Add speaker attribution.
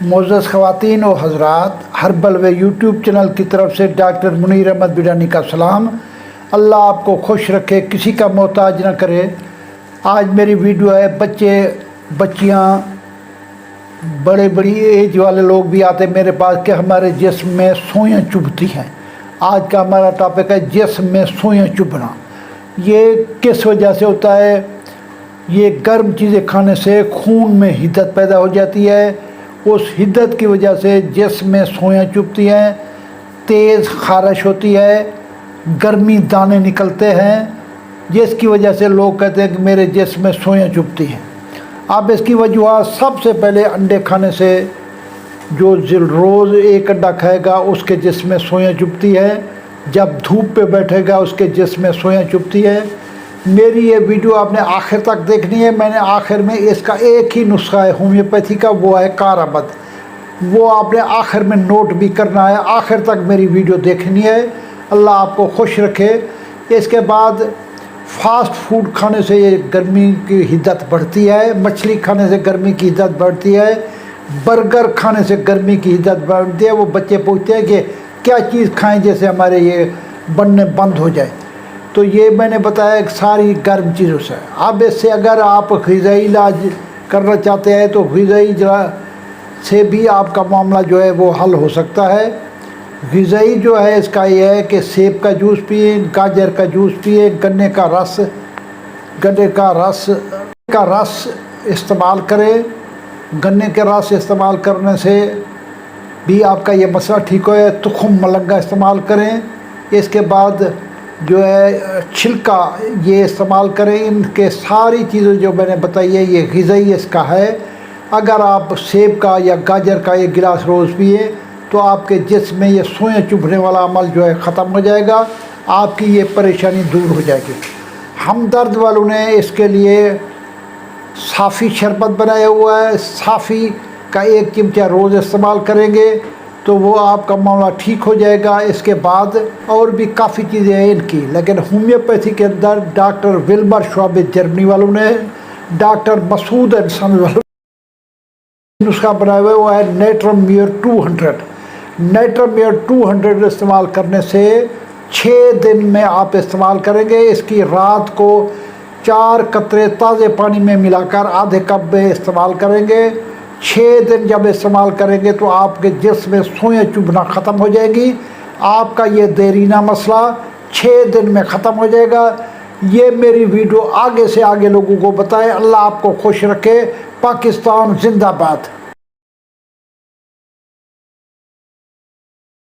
Speaker 1: मोअज़्ज़ज़ ख़वातीन व हज़रात, हर्बल वे YouTube channel की तरफ से डॉक्टर मुनीर अहमद बिडानी का सलाम। अल्लाह आपको खुश रखे, किसी का मोहताज न करे। आज मेरी वीडियो है बच्चे बच्चियाँ बड़ी एज वाले लोग भी आते मेरे पास कि हमारे जिस्म में सुइयाँ चुभती हैं। आज का हमारा टॉपिक है जिस्म में सुइयाँ चुभना। ये किस वजह से होता है? ये गर्म चीज़ें खाने से खून में हिद्दत पैदा हो जाती है। उस हिद्दत की वजह से जिस्म में सुइयाँ चुभती हैं, तेज़ खारिश होती है, गर्मी दाने निकलते हैं, जिसकी वजह से लोग कहते हैं कि मेरे जिस्म में सुइयाँ चुभती हैं। अब इसकी वजह सबसे पहले अंडे खाने से, जो रोज़ एक अंडा खाएगा उसके जिस्म में सुइयाँ चुभती है, जब धूप पे बैठेगा उसके जिस्म में सुइयाँ चुभती है। मेरी ये वीडियो आपने आखिर तक देखनी है। मैंने आखिर में इसका एक ही नुस्खा है होम्योपैथी का, वो है कारअबद। वो आपने आखिर में नोट भी करना है, आखिर तक मेरी वीडियो देखनी है। अल्लाह आपको खुश रखे। इसके बाद फास्ट फूड खाने से ये गर्मी की हिद्दत बढ़ती है, मछली खाने से गर्मी की हिद्दत बढ़ती है, बर्गर खाने से गर्मी की हिद्दत बढ़ती है। वो बच्चे पूछते हैं कि क्या चीज़ खाएं जैसे हमारे ये बनने बंद हो जाए। तो ये मैंने बताया कि सारी गर्म चीज़ों से। अब इससे अगर आप ग़िज़ाई इलाज करना चाहते हैं तो ग़िज़ाई से भी आपका मामला जो है वो हल हो सकता है। ग़िज़ाई जो है इसका ये है कि सेब का जूस पिए, गाजर का जूस पिए, गन्ने का रस इस्तेमाल करें। गन्ने के रस इस्तेमाल करने से भी आपका ये मसला ठीक हो। तुखम मलंगा इस्तेमाल करें। इसके बाद जो है छिलका ये इस्तेमाल करें। इनके सारी चीज़ें जो मैंने बताई है ये ग़िज़ाई इसका है। अगर आप सेब का या गाजर का एक गिलास रोज़ पिए तो आपके जिस्म में ये सुइयाँ चुभने वाला अमल जो है ख़त्म हो जाएगा, आपकी ये परेशानी दूर हो जाएगी। हमदर्द वालों ने इसके लिए साफ़ी शरबत बनाया हुआ है। साफ़ी का एक चिमचा रोज़ इस्तेमाल करेंगे तो वो आपका मामला ठीक हो जाएगा। इसके बाद और भी काफ़ी चीज़ें हैं इनकी, लेकिन होम्योपैथी के अंदर डॉक्टर विल्मर श्वाबित जर्मनी वालों ने, डॉक्टर मसूद एंड सन्स वालों ने नुस्खा बनाया हुआ है, वो है नाइट्रोम्यूर 200। नाइट्रोम्यूर 200 इस्तेमाल करने से 6 दिन में आप इस्तेमाल करेंगे। इसकी रात को 4 कतरे ताज़े पानी में मिलाकर आधे कप में इस्तेमाल करेंगे। 6 दिन जब इस्तेमाल करेंगे तो आपके जिस्म में सुइयाँ चुभना ख़त्म हो जाएगी। आपका ये देरीना मसला 6 दिन में ख़त्म हो जाएगा। ये मेरी वीडियो आगे से आगे लोगों को बताएं। अल्लाह आपको खुश रखे। पाकिस्तान जिंदाबाद।